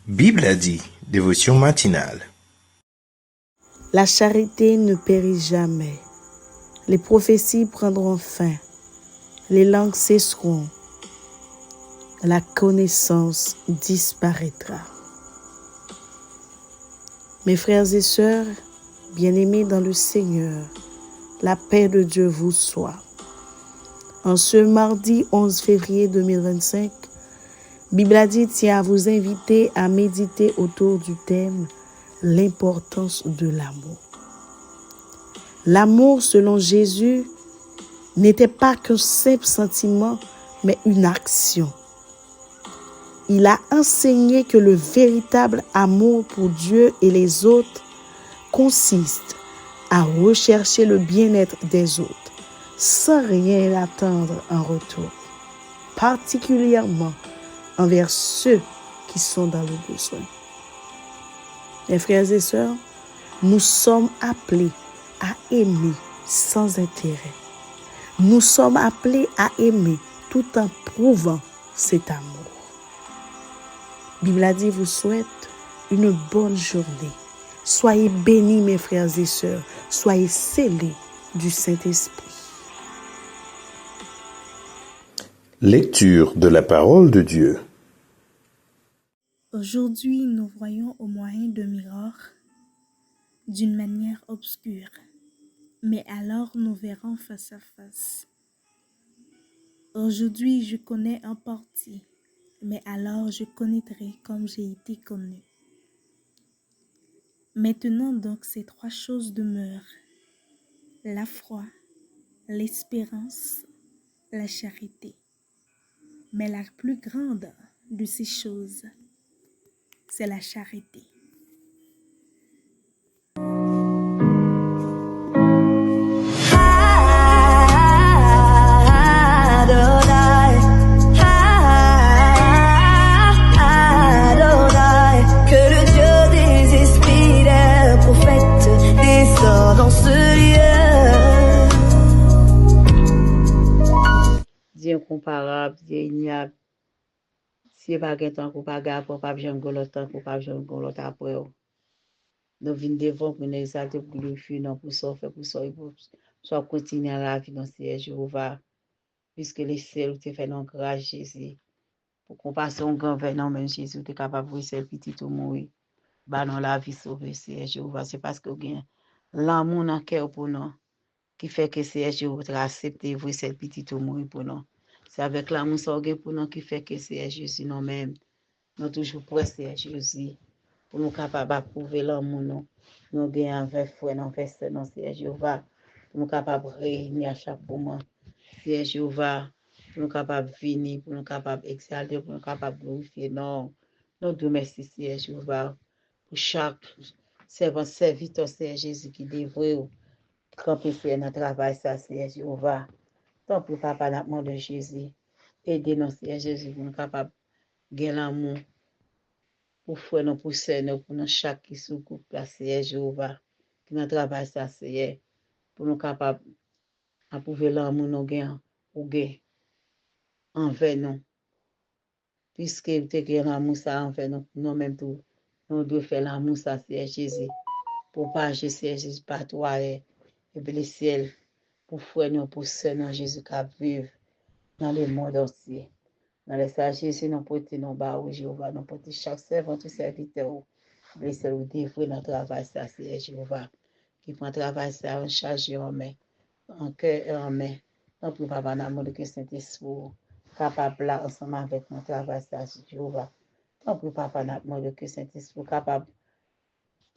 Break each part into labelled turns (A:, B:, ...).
A: Bible a dit, dévotion matinale.
B: La charité ne périt jamais. Les prophéties prendront fin. Les langues cesseront. La connaissance disparaîtra. Mes frères et sœurs, bien-aimés dans le Seigneur, la paix de Dieu vous soit. En ce mardi 11 février 2025, Bible a dit tient à vous inviter à méditer autour du thème « L'importance de l'amour ». L'amour, selon Jésus, n'était pas qu'un simple sentiment, mais une action. Il a enseigné que le véritable amour pour Dieu et les autres consiste à rechercher le bien-être des autres sans rien attendre en retour, particulièrement envers ceux qui sont dans le besoin. Mes frères et sœurs, nous sommes appelés à aimer sans intérêt. Nous sommes appelés à aimer tout en prouvant cet amour. Bible a dit vous souhaite une bonne journée. Soyez bénis mes frères et sœurs. Soyez scellés du Saint-Esprit.
A: Lecture de la parole de Dieu.
C: Aujourd'hui, nous voyons au moyen de miroir d'une manière obscure, mais alors nous verrons face à face. Aujourd'hui, je connais en partie, mais alors je connaîtrai comme j'ai été connu. Maintenant donc ces trois choses demeurent, la foi, l'espérance, la charité. Mais la plus grande de ces choses, c'est la charité.
D: Dieu incomparable, Dieu ignoble. Si pas gen temps qu'on pas gars pour pas bien golotan pour pas bien golot après. Nous venons devant pour nous exalter pour glorifier non pour ça faire pour ça pour soit continuer à la vie dans Seigneur Jéhovah puisque les cieux te fait non grâce Jésus pour qu'on passe un grand venant même Jésus tu capable de voir petit tout mourir bah non la vie sauver Seigneur Jéhovah c'est parce que gain l'amour dans cœur pour nous qui fait que Seigneur Jéhovah accepter voir petit tout mourir pour nous. C'est avec l'amour sorgué pour nous qui fait que c'est Jésus nous-mêmes. Nous toujours pressés à Jésus pour nous capables d'approuver l'amour nous. Nous gagnons avec foi dans verset non c'est Jéhovah. Pour nous capables de réunir à chaque moment. C'est Jéhovah. Pour nous capables de venir, pour nous capables d'exalter, pour nous capables de glorifier. Non. Nous te remercions, c'est Jéhovah. Pour chaque serviteur, c'est Jésus qui dévoué. Quand il fait notre travail, ça c'est Jéhovah. Tant pour papa l'amour de Jésus. Aidez-nous, Seigneur Jésus, pour nous capables de gagner l'amour. Pour faire nos poussées, pour nous chaque qui sous coupe, Seigneur Jéhovah. Qui nous travaille, ça Seigneur. Pour nous capables d'approuver l'amour nous gagnons, ou gagnons envers nous. Puisque vous avez l'amour, ça envers nous, nous-mêmes tout. Nous devons faire l'amour, ça Seigneur Jésus. Pour pas Seigneur Jésus, pas toi, et le ciel. Pour faire nos poussées, nous Jésus qui vivre dans le monde entier. Dans les sagesses, nous portons nos barres, Jéhovah, nous portons chaque servant, tout serviteur, blessé ou dévoué dans le travail, ça c'est Jéhovah, qui prend le travail, ça en charge en main, en cœur et en main. Non plus, papa, dans le monde que Saint-Esprit, capable là, ensemble avec notre travail, ça c'est Jéhovah. Non plus, papa, dans le monde que Saint-Esprit, capable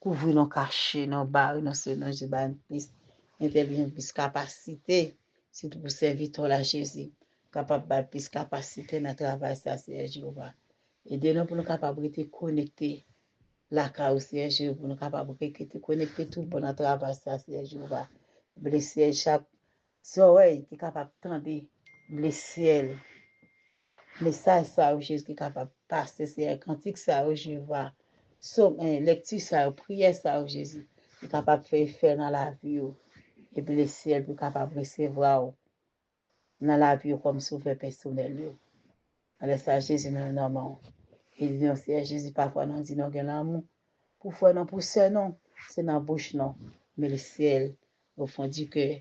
D: couvrir nos cachets, nos barres, nos seuls, je vais plus, intervenir plus capacité, surtout pour servir la Jésus. Capable de plus capacité dans le travail, ça c'est Jéhovah. Et de nous pour nous capables de connecter la cause, c'est Jéhovah, pour nous capables de connecter tout pour notre travail, ça c'est Jéhovah. Blesser chaque oreille qui est capable de tendre, blesser message ça, Jésus qui est capable de passer, c'est cantique ça, Jéhovah. Lecture ça, prière ça, Jésus, qui est capable de faire effet dans la vie, et blesser, pour capable de recevoir dans la vie comme sauveur personnel. Allez, ça, Jésus, nous nommons. Et dit, non, Seigneur Jésus, parfois, nous dit, non, gen l'amour. Pour faire, non, pour ça, non. C'est dans la bouche, non. Mais le ciel, au fond du cœur,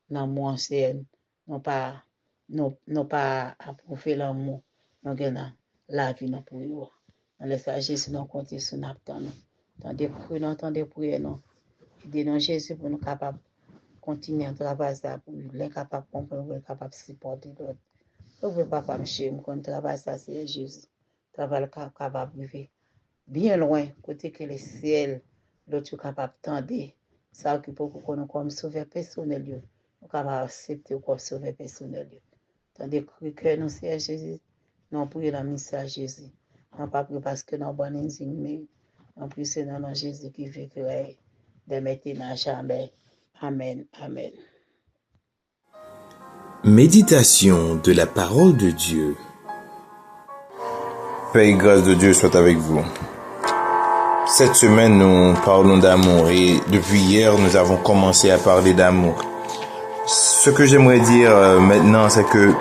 D: l'amour en ciel, non pas approuver l'amour. Non, gen la vie, non, pour eux. Dans le Seigneur Jésus, non, compter sur notre temps, non. Tant de prières, non, tant de prières, non. Aider non Jésus pour nous capables continuer à travailler ça, pour nous capables de comprendre, pour nous capables de supporter l'autre. Donc, papa, monsieur, quand travail ça, c'est Jésus. Travail capable de vivre bien loin, côté que le ciel, l'autre est capable d'entendre. Ça occupe beaucoup nous comme sauveur personnel, nous capable d'accepter comme sauveur personnel. Tandis que nous, c'est Jésus, nous prions dans le message Jésus. Non pas parce que nous avons bon insigne, mais nous prions c'est dans le Jésus qui vivrait de maintenant à jamais. Amen. Amen.
A: Méditation de la parole de Dieu. Paix et grâce de Dieu soit avec vous. Cette semaine, nous parlons d'amour et depuis hier, nous avons commencé à parler d'amour. Ce que j'aimerais dire maintenant, c'est que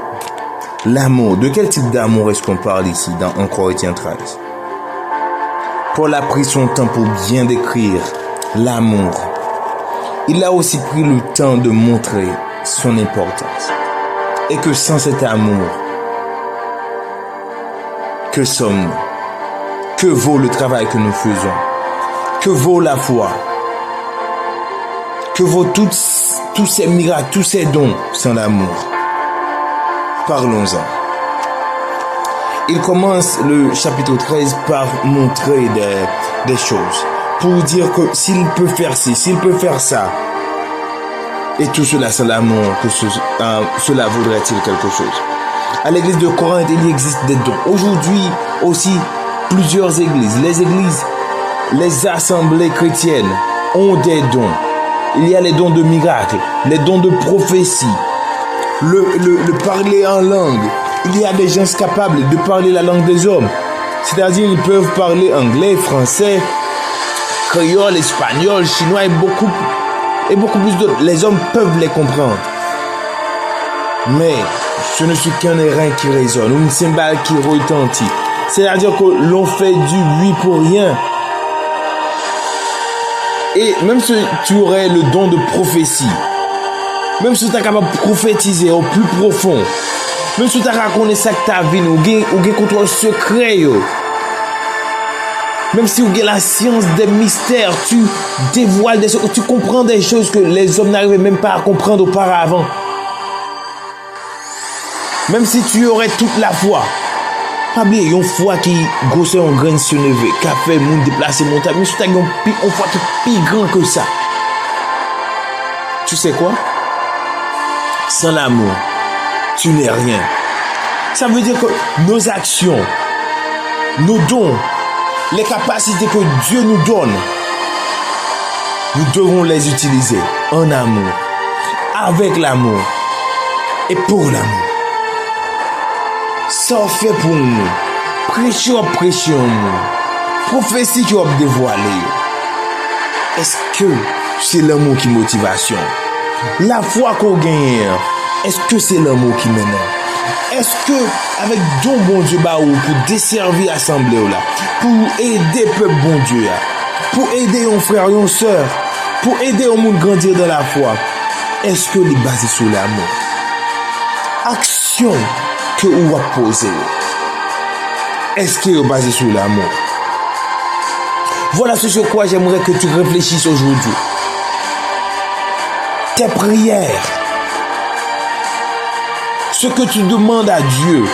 A: l'amour, de quel type d'amour est-ce qu'on parle ici dans 1 Corinthiens 13? Paul a pris son temps pour bien décrire l'amour. Il a aussi pris le temps de montrer son importance. Et que sans cet amour, que sommes-nous? Que vaut le travail que nous faisons? Que vaut la foi? Que vaut tous ces miracles, tous ces dons sans l'amour? Parlons-en. Il commence le chapitre 13 par montrer des choses. Pour dire que s'il peut faire ci, s'il peut faire ça, et tout cela sans l'amour, que cela vaudrait-il quelque chose? À l'église de Corinthe, il existe des dons. Aujourd'hui aussi, plusieurs églises, les assemblées chrétiennes ont des dons. Il y a les dons de miracles, les dons de prophétie, le parler en langue. Il y a des gens capables de parler la langue des hommes. C'est-à-dire, ils peuvent parler anglais, français, créole, espagnol, chinois et beaucoup plus d'autres. Les hommes peuvent les comprendre. Mais ce ne suis qu'un airain qui résonne, ou une cymbale qui retentit. C'est-à-dire que l'on fait du bruit pour rien. Et même si tu aurais le don de prophétie, même si tu es capable de prophétiser au plus profond, même si tu as raconté ça que ta vie, ou tu contrôle secret, même si tu as la science des mystères, tu dévoiles des choses, tu comprends des choses que les hommes n'arrivaient même pas à comprendre auparavant. Même si tu aurais toute la foi, pas oublier, une foi qui grossait en grain se lever, qui a fait monde déplacer montagne, mais si tu as une foi qui est plus grand que ça. Tu sais quoi? Sans l'amour, tu n'es rien. Ça veut dire que nos actions, nos dons, les capacités que Dieu nous donne, nous devons les utiliser en amour, avec l'amour et pour l'amour. Ça fait pour nous. Prêchons nous. Prophétie qui va dévoiler. Est-ce que c'est l'amour qui motivation? La foi qu'on gagne, est-ce que c'est l'amour qui mène? Est-ce que avec don bon Dieu pour desservir l'assemblée là, pour aider le peuple bon Dieu là, pour aider un frère et une soeur, pour aider au monde grandir dans la foi, est-ce que les basé sur l'amour? Action que vous va poser, est-ce qu'il est basé sur l'amour? Voilà ce sur quoi j'aimerais que tu réfléchisses aujourd'hui. Tes prières, ce que tu demandes à Dieu,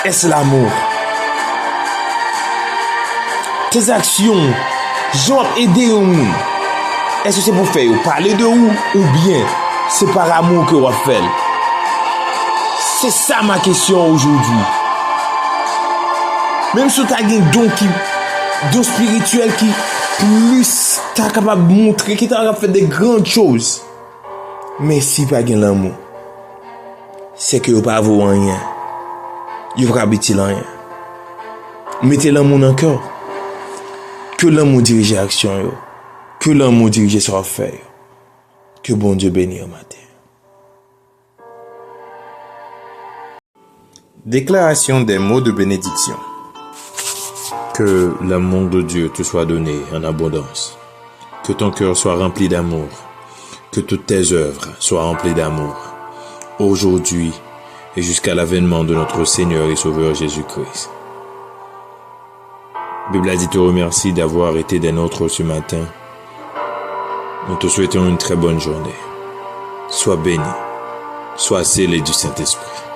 A: est-ce l'amour? Tes actions, genre aider au monde, est-ce que c'est pour faire parler de vous ou bien c'est par amour que vous faites? C'est ça ma question aujourd'hui. Même si tu as un don spirituel qui plus tu es capable de montrer, qui t'a capable de faire des grandes choses. Mais si tu n'as pas l'amour, c'est que vous n'avez pas rien. Vous n'avez pas habité rien. Mettez l'amour dans le cœur. Que l'amour dirige l'action. Que l'amour dirige ce qu'on fait. Que bon Dieu bénisse au matin. Déclaration des mots de bénédiction. Que l'amour de Dieu te soit donné en abondance. Que ton cœur soit rempli d'amour. Que toutes tes œuvres soient remplies d'amour. Aujourd'hui et jusqu'à l'avènement de notre Seigneur et Sauveur Jésus-Christ. Bible a dit te remercie d'avoir été des nôtres ce matin. Nous te souhaitons une très bonne journée. Sois béni. Sois scellé du Saint-Esprit.